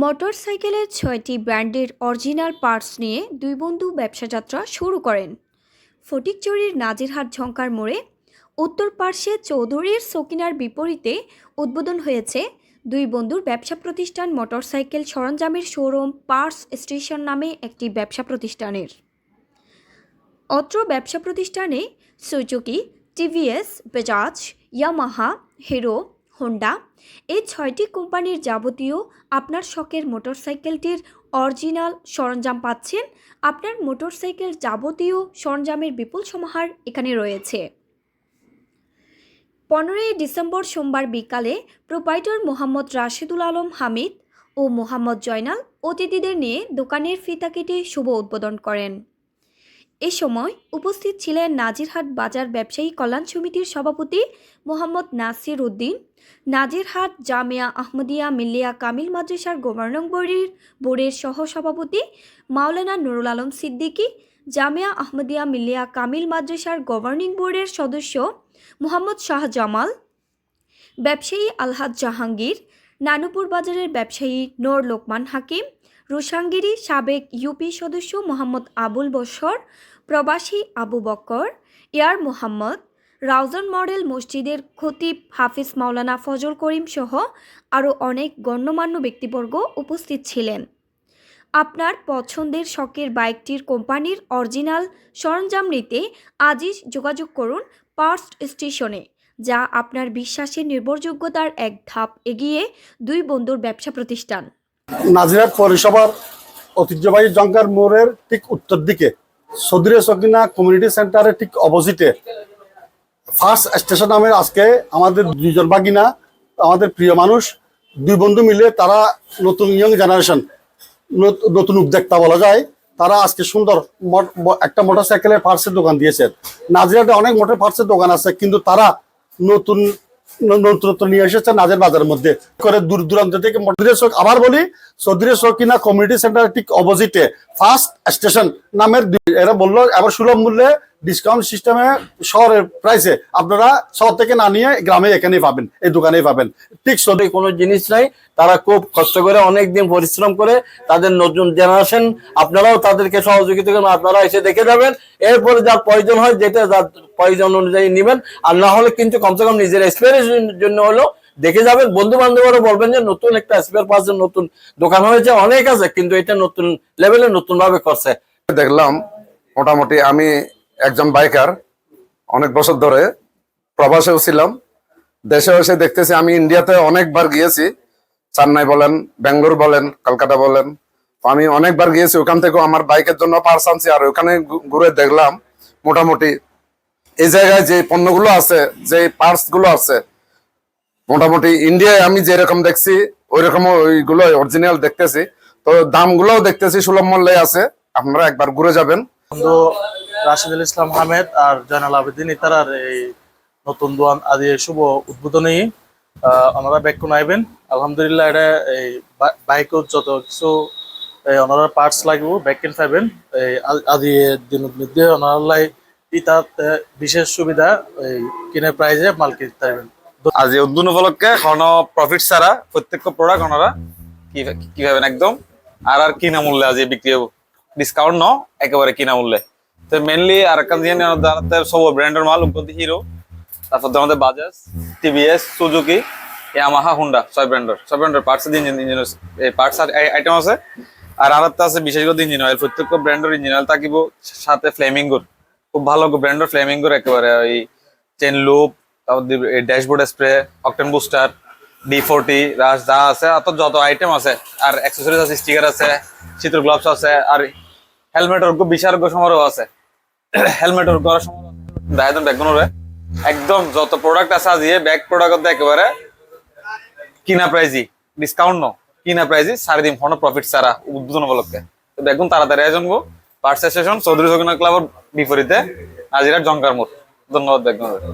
মোটরসাইকেলের ৬টি ব্র্যান্ডের অরিজিনাল পার্টস নিয়ে দুই বন্ধু ব্যবসাযাত্রা শুরু করেন। ফটিকছড়ির নাজিরহাট ঝংকার মোড়ে উত্তর পার্শ্বে চৌধুরীর সকিনার বিপরীতে উদ্বোধন হয়েছে দুই বন্ধুর ব্যবসা প্রতিষ্ঠান মোটরসাইকেল সরঞ্জামের শোরুম পার্টস স্টেশন নামে একটি ব্যবসা প্রতিষ্ঠানের। অত্র ব্যবসা প্রতিষ্ঠানে Suzuki, TVS, Bajaj, Yamaha, hero, Honda এই ৬টি কোম্পানির যাবতীয় আপনার শখের মোটরসাইকেলটির অরিজিনাল সরঞ্জাম পাচ্ছেন। আপনার মোটরসাইকেল যাবতীয় সরঞ্জামের বিপুল সমাহার এখানে রয়েছে। 15ই ডিসেম্বর সোমবার বিকালে প্রোপাইটর মোহাম্মদ রাশেদুল আলম হামিদ ও মোহাম্মদ জয়নাল অতিথিদের নিয়ে দোকানের ফিতা কেটে শুভ উদ্বোধন করেন। এ সময় উপস্থিত ছিলেন নাজিরহাট বাজার ব্যবসায়ী কল্যাণ সমিতির সভাপতি মোহাম্মদ নাসির উদ্দিন, নাজিরহাট জামিয়া আহমদিয়া মিল্লিয়া কামিল মাদ্রাসার গভর্নিং বোর্ডের সহসভাপতি মাওলানা নুরুল আলম সিদ্দিকী, জামিয়া আহমদিয়া মিল্লিয়া কামিল মাদ্রাসার গভর্নিং বোর্ডের সদস্য মোহাম্মদ শাহ জামাল, ব্যবসায়ী আলহাজ জাহাঙ্গীর, নানুপুর বাজারের ব্যবসায়ী নূর লোকমান হাকিম, রুশাঙ্গিরি সাবেক ইউপি সদস্য মোহাম্মদ আবুল বশর, প্রবাসী আবু বকর, এয়ার মোহাম্মদ, রাউজান মডেল মসজিদের খতিব হাফিজ মাওলানা ফজল করিম সহ আরও অনেক গণ্যমান্য ব্যক্তিবর্গ উপস্থিত ছিলেন। আপনার পছন্দের শখের বাইকটির কোম্পানির অরিজিনাল সরঞ্জাম নিতে আজই যোগাযোগ করুন পার্টস স্টেশনে, যা আপনার বিশ্বাসের নির্ভরযোগ্যতার এক ধাপ এগিয়ে দুই বন্ধুর ব্যবসা প্রতিষ্ঠান। নাজিরহাট পৌরসভার ঐতিহ্যবাহী জংকার মোড়ের ঠিক উত্তর দিকে চৌধুরী সকিনা কমিউনিটি সেন্টারের ঠিক অপোজিটে ফার্স্ট স্টেশন নামে আজকে আমাদের দুজন বাগিনা, আমাদের প্রিয় মানুষ, দুই বন্ধু মিলে তারা নতুন ইয়ং জেনারেশন, নতুন উদ্যোক্তা বলা যায়, তারা আজকে সুন্দর একটা মোটরসাইকেলের পার্টসের দোকান দিয়েছেন। নাজিরহাটে অনেক মোটর পার্টসের দোকান আছে, কিন্তু তারা নতুনত্ব নিয়ে এসেছে নাজির বাজারের মধ্যে করে দূর দূরান্ত থেকে। আবার বলি, চৌধুরী সকিনা কমিউনিটি সেন্টার ঠিক অপোজিটে ফার্স্ট স্টেশন নামের এরা বললো এবার সুলভ মূল্যে ডিসকাউন্ট সিস্টেমে শহরের প্রাইসে আপনারা শহর থেকে না নিয়ে গ্রামে এখানেই পাবেন, এই দোকানেই পাবেন। ঠিক কোনো জিনিস নাই, তারা খুব কষ্ট করে অনেকদিন পরিশ্রম করে তাদের নতুন জেনারেশন, আপনারাও তাদেরকে সহযোগিতা করেন, আপনারা এসে দেখে যাবেন। এরপরে যার প্রয়োজন হয় যেটা যার প্রয়োজন অনুযায়ী নেবেন, আর না হলে কিন্তু কমসে কম নিজের এক্সপিরিয়েন্সের জন্য হলেও দেখে যাবেন। বন্ধু বান্ধবরা বলবেন যে নতুন একটা স্পেয়ার পার্টসের নতুন দোকান হয়েছে, অনেক আছে, কিন্তু এটা নতুন লেভেলে নতুন ভাবে করছে। দেখলাম মোটামুটি আমি একজন বাইকার, অনেক বছর ধরে প্রবাসেও ছিলাম, দেশে এসে দেখতেছি। আমি ইন্ডিয়াতে অনেকবার গিয়েছি, চেন্নাই বলেন, বেঙ্গালুরু বলেন, কলকাতা বলেন, আমি অনেকবার গিয়েছি। ওখান থেকেও আমার বাইকের জন্য পার্টস আনছি, আর ওখানে ঘুরে দেখলাম মোটামুটি এই জায়গায় যে পণ্যগুলো আছে, যে পার্টস গুলো আছে, মোটামুটি ইন্ডিয়ায় আমি যেরকম দেখছি ওই রকম ওইগুলো অরিজিনাল দেখতেছি। তো দামগুলোও দেখতেছি সুলভ মূল্যে আছে, আপনারা একবার ঘুরে যাবেন। বন্ধু রাশিদুল ইসলাম আহমেদ আর জয়নাল আবেদিন ইতারার এই নতুন দোকান আদি শুভ উদ্বোধনী ওনারা ব্যাকুন আইবেন। আলহামদুলিল্লাহ এটা এই বাইকও যত কিছু ওনারা পার্টস লাগবে ব্যাকেন পাইবেন। এই আদি দিনের মধ্যে ওনারা ইতাতে বিশেষ সুবিধা এই কিনে প্রাইজে মাল কিনতে পারবেন। আজ এই উদ্বোধন উপলক্ষে কোনো প্রফিট ছাড়া প্রত্যেক প্রোডাক্ট ওনারা কি পাবেন একদম আর কিনা মূল্যে আজ বিক্রি হবো, ডিসকাউন্ট ন একেবারে কিনা মূল্যে। তো মেনলি আর একটা দিয়ে সব ব্র্যান্ডের মাল উপলব্ধি হিরো, তারপর আমাদের Bajaj, TVS, Suzuki, Yamaha, Honda, ছয় ব্র্যান্ডের পার্টস পার্টস আইটেম আছে। আর আরেকটা আছে বিশেষ করে ইঞ্জিন অয়েল, প্রত্যেক ব্র্যান্ডের ইঞ্জিন অয়েল থাকিব, সাথে ফ্লেমিঙ্গোর খুব ভালো ব্র্যান্ডের ফ্লেমিঙ্গোর একেবারে ওই চেন লুপ, তারপর dashboard spray, octane booster, D40 রাশ যা আছে যত আইটেম আছে, আর অ্যাক্সেসরিজ আছে, স্টিকার আছে, শীতের গ্লাভস আছে, আর হেলমেটের বিশারজ্ঞ সমারোহ আছে। হেলমেটের করার সমারোহ দায়িত্ব ব্যাগগুলোরে একদম যত প্রোডাক্ট আছে আজ ব্যাগ প্রোডাক্ট একেবারে কিনা প্রাইজই, ডিসকাউন্ট ন কিনা প্রাইজই সাড়ে দিন কোনো প্রফিট ছাড়া উদ্বোধন উপলক্ষে। তো দেখুন তাড়াতাড়ি আয়োজন গো পার্টস স্টেশন চৌধুরী সকিনা ক্লাবের বিপরীতে নাজিরহাট জংকার মোড়। ধন্যবাদ দেখুন।